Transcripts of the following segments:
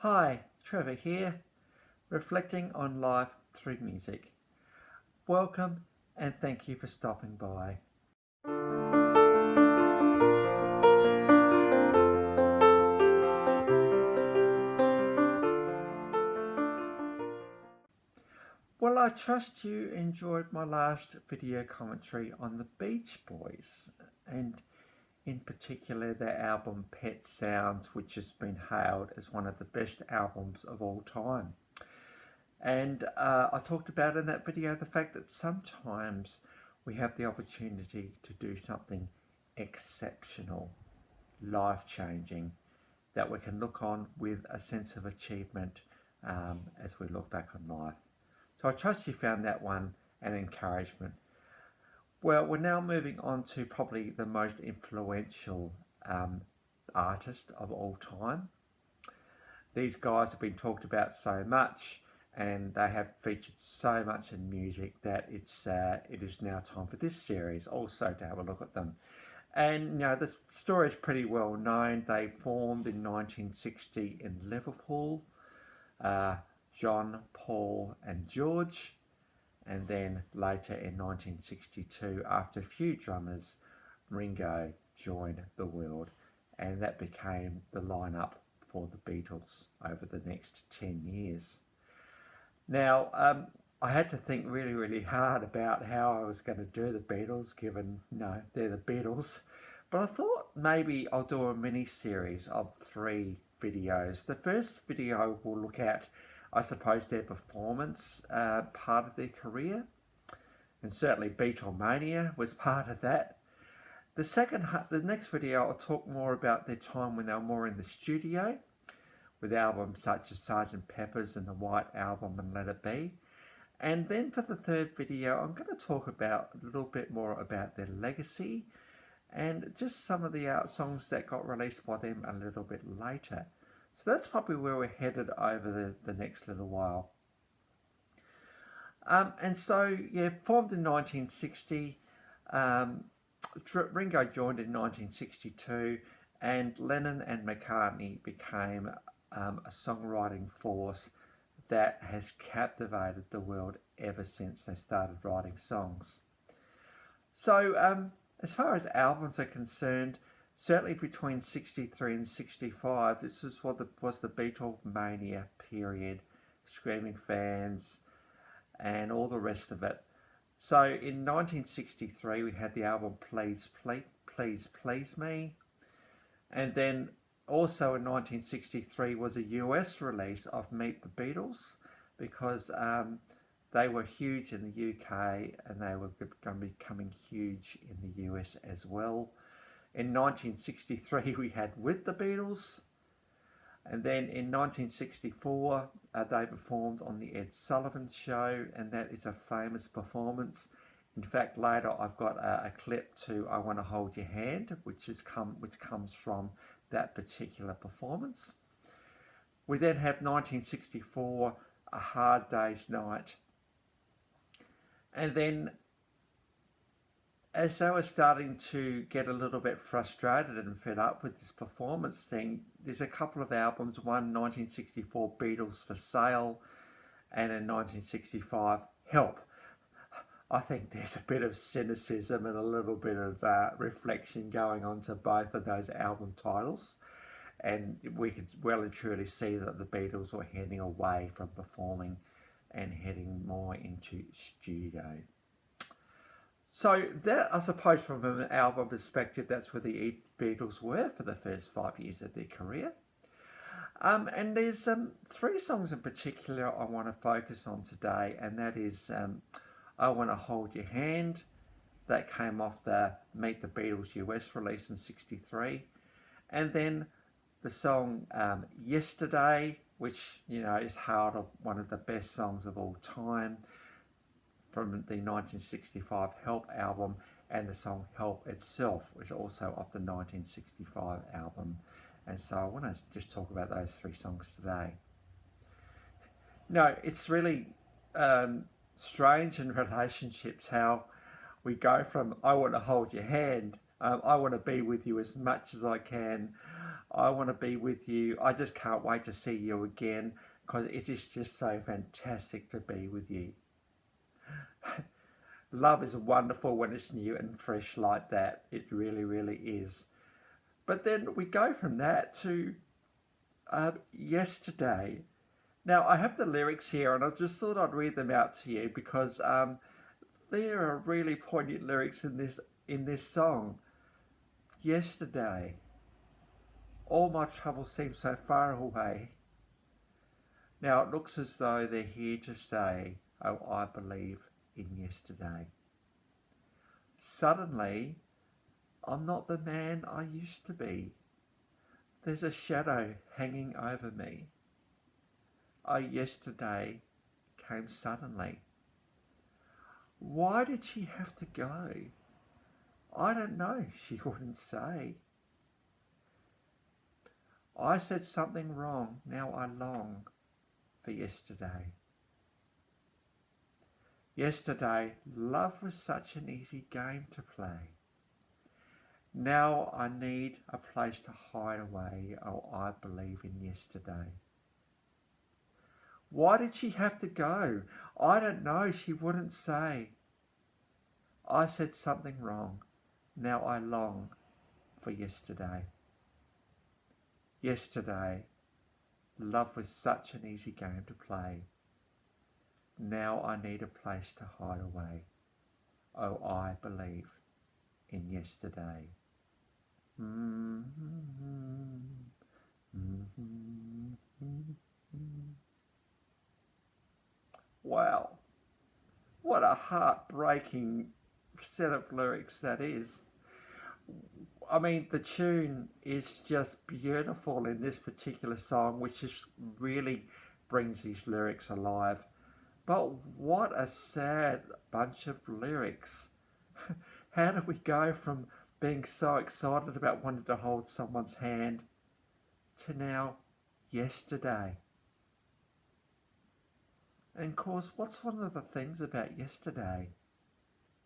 Hi, Trevor here, reflecting on life through music. Welcome and thank you for stopping by. Well, I trust you enjoyed my last video commentary on the Beach Boys, and in particular their album Pet Sounds, which has been hailed as one of the best albums of all time. And I talked about in that video the fact that sometimes we have the opportunity to do something exceptional, life-changing, that we can look on with a sense of achievement as we look back on life. So I trust you found that one an encouragement. Well, we're now moving on to probably the most influential artist of all time. These guys have been talked about so much, and they have featured so much in music that it is now time for this series also to have a look at them. And you know, the story is pretty well known. They formed in 1960 in Liverpool, John, Paul and George, and then later in 1962, after a few drummers, Ringo joined the world, and that became the lineup for the Beatles over the next 10 years. Now, I had to think really hard about how I was going to do the Beatles, given, they're the Beatles. But I thought maybe I'll do a mini series of 3 videos. The first video will look at, I suppose, their performance part of their career. And certainly Beatlemania was part of that. The next video, I'll talk more about their time when they were more in the studio, with albums such as Sgt. Pepper's and the White Album and Let It Be. And then for the third video, I'm going to talk about a little bit more about their legacy and just some of the songs that got released by them a little bit later. So that's probably where we're headed over the next little while. And so, yeah, formed in 1960, Ringo joined in 1962, and Lennon and McCartney became a songwriting force that has captivated the world ever since they started writing songs. So as far as albums are concerned, certainly between 63 and 65, this is what was the Beatlemania period, screaming fans and all the rest of it. So in 1963 we had the album Please Please Me, and then also in 1963 was a US release of Meet the Beatles, because they were huge in the UK and they were going to be becoming huge in the US as well. In 1963 we had With the Beatles, and then in 1964 they performed on the Ed Sullivan Show, and that is a famous performance. In fact, later I've got a clip to I Want to Hold Your Hand, which comes from that particular performance. We then have 1964, A Hard Day's Night. And then as they were starting to get a little bit frustrated and fed up with this performance thing, there's a couple of albums, one 1964, Beatles for Sale, and in 1965, Help. I think there's a bit of cynicism and a little bit of reflection going on to both of those album titles. And we could well and truly see that the Beatles were heading away from performing and heading more into studio. So that, I suppose, from an album perspective, that's where the Beatles were for the first 5 years of their career. And there's 3 songs in particular I want to focus on today, and that is I Want to Hold Your Hand. That came off the Meet the Beatles US release in 63. And then the song Yesterday, which, is hailed one of the best songs of all time, from the 1965 Help album, and the song Help itself was also off the 1965 album. And so I want to just talk about those 3 songs today. No, it's really strange in relationships how we go from I want to hold your hand, I want to be with you as much as I can, I want to be with you. I just can't wait to see you again because it is just so fantastic to be with you. Love is wonderful when it's new and fresh like that. It really, really is. But then we go from that to yesterday. Now, I have the lyrics here and I just thought I'd read them out to you because there are really poignant lyrics in this song. Yesterday, all my troubles seem so far away. Now it looks as though they're here to stay. Oh, I believe in yesterday. Suddenly, I'm not the man I used to be. There's a shadow hanging over me. Oh, yesterday came suddenly. Why did she have to go? I don't know, she wouldn't say. I said something wrong, now I long for yesterday. Yesterday, love was such an easy game to play. Now I need a place to hide away. Oh, I believe in yesterday. Why did she have to go? I don't know, she wouldn't say. I said something wrong. Now I long for yesterday. Yesterday, love was such an easy game to play. Now I need a place to hide away. Oh, I believe in yesterday. Wow, what a heartbreaking set of lyrics that is. I mean, the tune is just beautiful in this particular song, which just really brings these lyrics alive. But what a sad bunch of lyrics. How do we go from being so excited about wanting to hold someone's hand to now yesterday? And of course, what's one of the things about yesterday?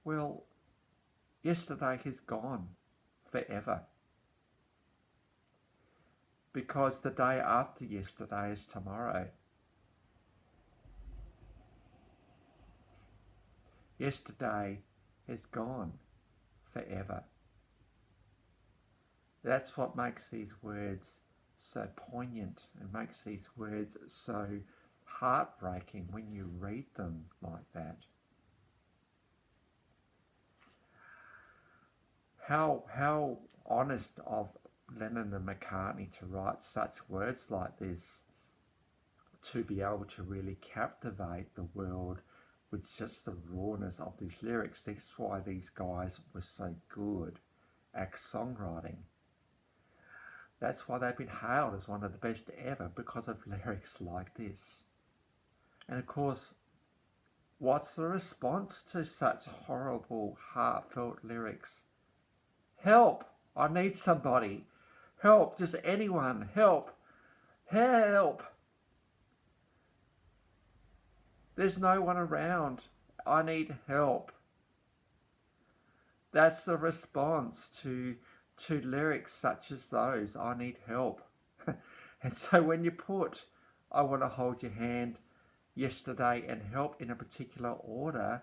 Well, yesterday is gone forever. Because the day after yesterday is tomorrow. Yesterday is gone forever. That's what makes these words so poignant and makes these words so heartbreaking when you read them like that. How honest of Lennon and McCartney to write such words like this, to be able to really captivate the world with just the rawness of these lyrics. That's why these guys were so good at songwriting. That's why they've been hailed as one of the best ever, because of lyrics like this. And of course, what's the response to such horrible, heartfelt lyrics? Help! I need somebody. Help! Just anyone. Help! Help! There's no one around. I need help. That's the response to lyrics such as those. I need help. And so when you put I want to hold your hand, yesterday, and help in a particular order,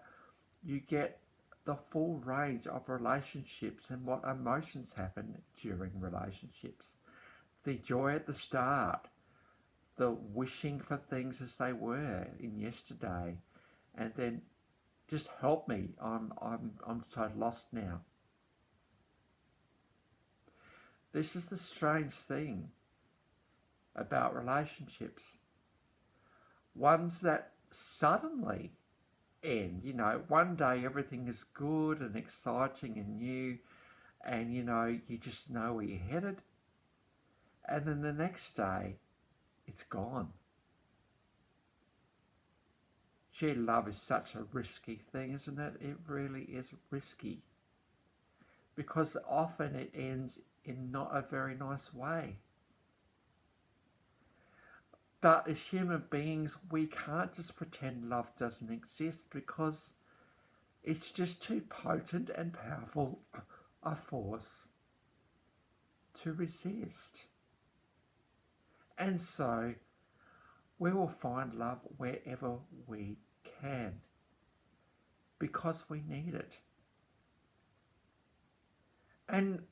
you get the full range of relationships and what emotions happen during relationships. The joy at the start, the wishing for things as they were in yesterday, and then just help me. I'm so lost now. This is the strange thing about relationships. Ones that suddenly end. You know, one day everything is good and exciting and new, and you know, you just know where you're headed. And then the next day, it's gone. Gee, love is such a risky thing, isn't it? It really is risky. Because often it ends in not a very nice way. But as human beings, we can't just pretend love doesn't exist, because it's just too potent and powerful a force to resist. And so we will find love wherever we can because we need it. And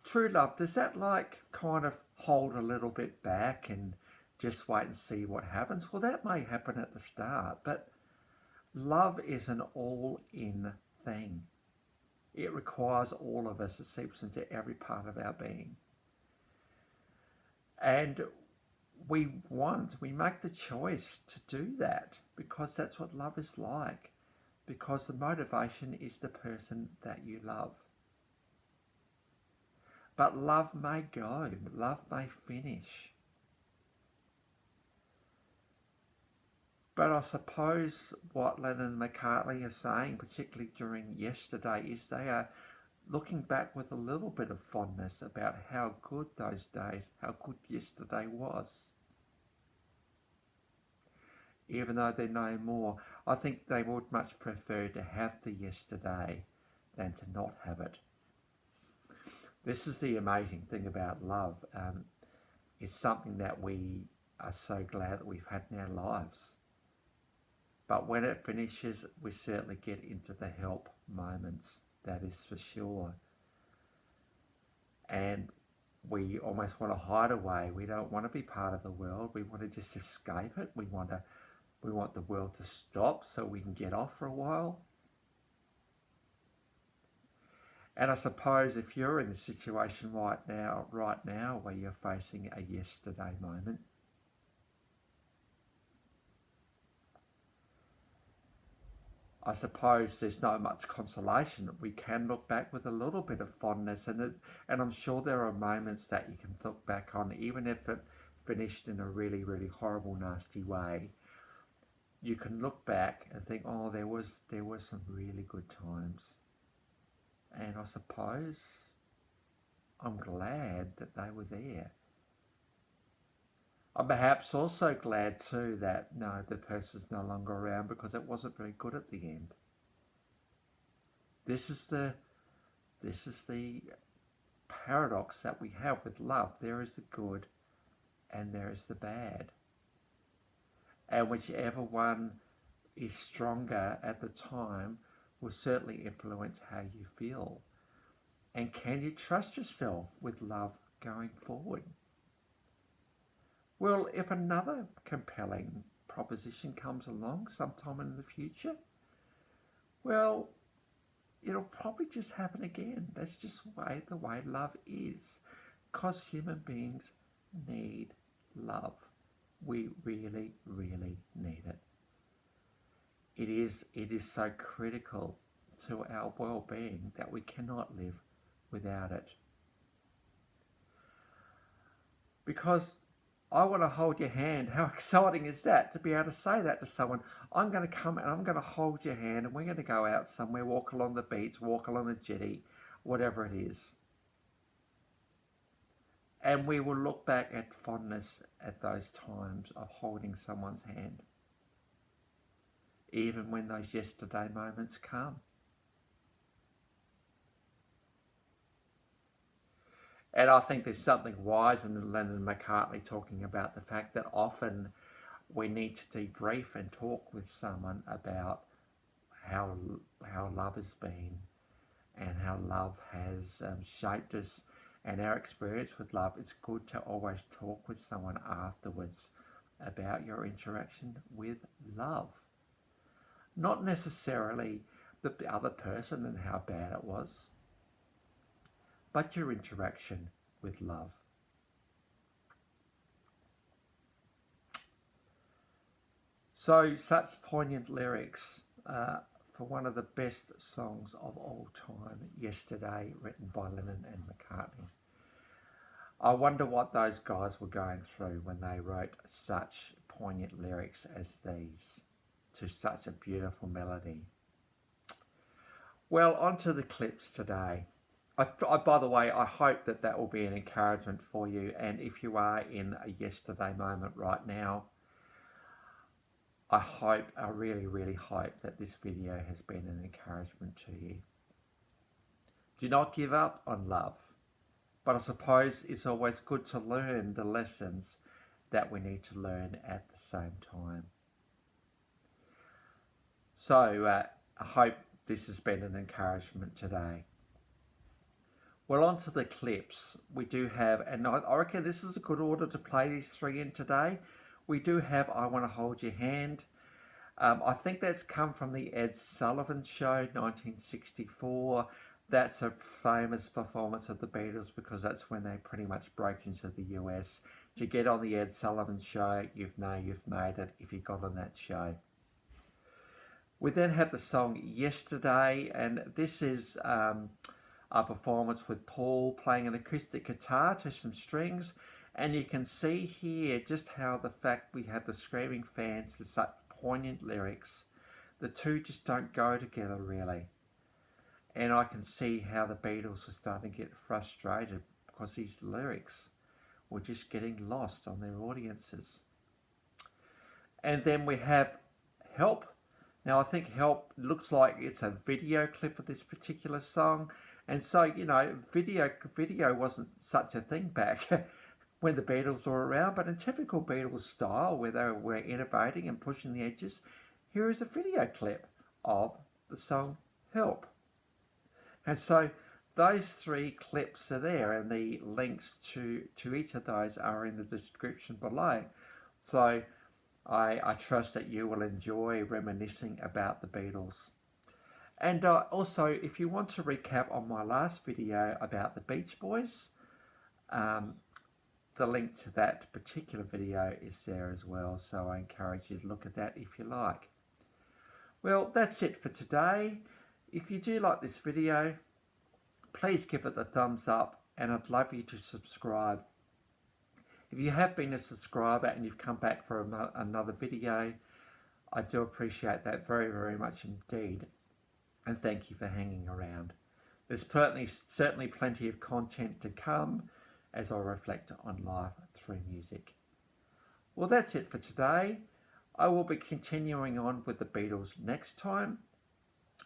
true love, does that like kind of hold a little bit back and just wait and see what happens? Well, that may happen at the start, but love is an all-in thing. It requires all of us. It seeps into every part of our being. And we make the choice to do that because that's what love is like. Because the motivation is the person that you love. But love may go, love may finish. But I suppose what Lennon and McCartney are saying, particularly during yesterday, is they are looking back with a little bit of fondness about how good those days, how good yesterday was. Even though they're no more, I think they would much prefer to have the yesterday than to not have it. This is the amazing thing about love. It's something that we are so glad that we've had in our lives. But when it finishes, we certainly get into the help moments, that is for sure. And we almost want to hide away. We don't want to be part of the world. We want to just escape it. We want the world to stop so we can get off for a while. And I suppose if you're in the situation right now where you're facing a yesterday moment, I suppose there's not much consolation. We can look back with a little bit of fondness, and I'm sure there are moments that you can look back on, even if it finished in a really, really horrible, nasty way. You can look back and think, oh, there was some really good times. And I suppose I'm glad that they were there. I'm perhaps also glad too that no, the person's no longer around because it wasn't very good at the end. This is the paradox that we have with love. There is the good and there is the bad. And whichever one is stronger at the time will certainly influence how you feel. And can you trust yourself with love going forward? Well, if another compelling proposition comes along sometime in the future, well, it'll probably just happen again. That's just the way love is. Because human beings need love. We really, really need it. It is so critical to our well-being that we cannot live without it. Because I want to hold your hand. How exciting is that to be able to say that to someone? I'm going to come and I'm going to hold your hand and we're going to go out somewhere, walk along the beach, walk along the jetty, whatever it is. And we will look back at fondness at those times of holding someone's hand. Even when those yesterday moments come. And I think there's something wise in Lennon and McCartney talking about the fact that often we need to debrief and talk with someone about how love has been and how love has shaped us and our experience with love. It's good to always talk with someone afterwards about your interaction with love. Not necessarily the other person and how bad it was, but your interaction with love. So such poignant lyrics for one of the best songs of all time, Yesterday, written by Lennon and McCartney. I wonder what those guys were going through when they wrote such poignant lyrics as these to such a beautiful melody. Well, on to the clips today. By the way, I hope that will be an encouragement for you. And if you are in a yesterday moment right now, I really, really hope that this video has been an encouragement to you. Do not give up on love. But I suppose it's always good to learn the lessons that we need to learn at the same time. So I hope this has been an encouragement today. Well, on to the clips. We do have, and I reckon this is a good order to play these three in today. We do have I Want to Hold Your Hand. I think that's come from the Ed Sullivan Show, 1964. That's a famous performance of the Beatles because that's when they pretty much broke into the US. To get on the Ed Sullivan Show, you've made it if you got on that show. We then have the song Yesterday, and this is a performance with Paul playing an acoustic guitar to some strings, and you can see here just how the fact we have the screaming fans, the such poignant lyrics, the two just don't go together really. And I can see how the Beatles were starting to get frustrated because these lyrics were just getting lost on their audiences. And then we have Help. Now I think Help looks like it's a video clip of this particular song. And so, you know, video wasn't such a thing back when the Beatles were around, but in typical Beatles style, where they were innovating and pushing the edges, here is a video clip of the song Help. And so those three clips are there, and the links to each of those are in the description below. So I trust that you will enjoy reminiscing about the Beatles. And also, if you want to recap on my last video about the Beach Boys, the link to that particular video is there as well. So I encourage you to look at that if you like. Well, that's it for today. If you do like this video, please give it the thumbs up, and I'd love you to subscribe. If you have been a subscriber and you've come back for another video, I do appreciate that very, very much indeed. And thank you for hanging around. There's certainly plenty of content to come as I reflect on life through music. Well, that's it for today. I will be continuing on with the Beatles next time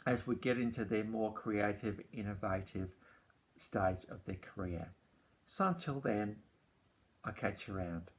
as we get into their more creative, innovative stage of their career. So until then, I'll catch you around.